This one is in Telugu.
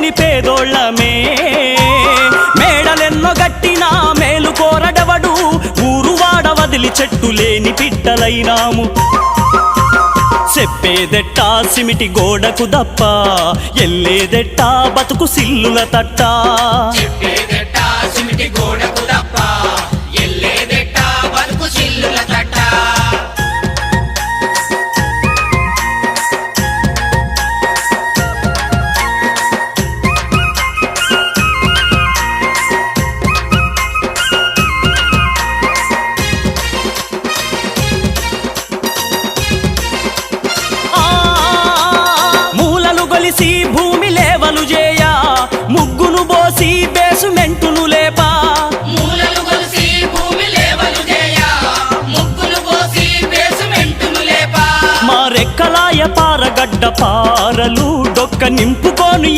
లేని పేదోళ్ళమే మేడలెన్నో గట్టినా మేలు కోరడవడు ఊరు వాడ వదిలి చెట్టు లేని పిట్టలైనాము చెప్పేదెట్టా సిమిటి గోడకు దప్ప ఎల్లేదెట్టా బతుకు సిల్లుల తట్ట చెప్పేదెట్టా సిమిటి గోడకు దప్ప ఎల్లేదెట్టా బతుకు సిల్లుల తట్ట భూమి లేవలు చేయ ముగ్గును బోసి బేసుమెంటును లేపా మూలలు గొలిసి భూమి లేవలు చేయ ముగ్గులు బోసి బేసుమెంటును లేపా మా రెక్కలాయ పారగడ్డ పారలు డొక్క నింపుకోను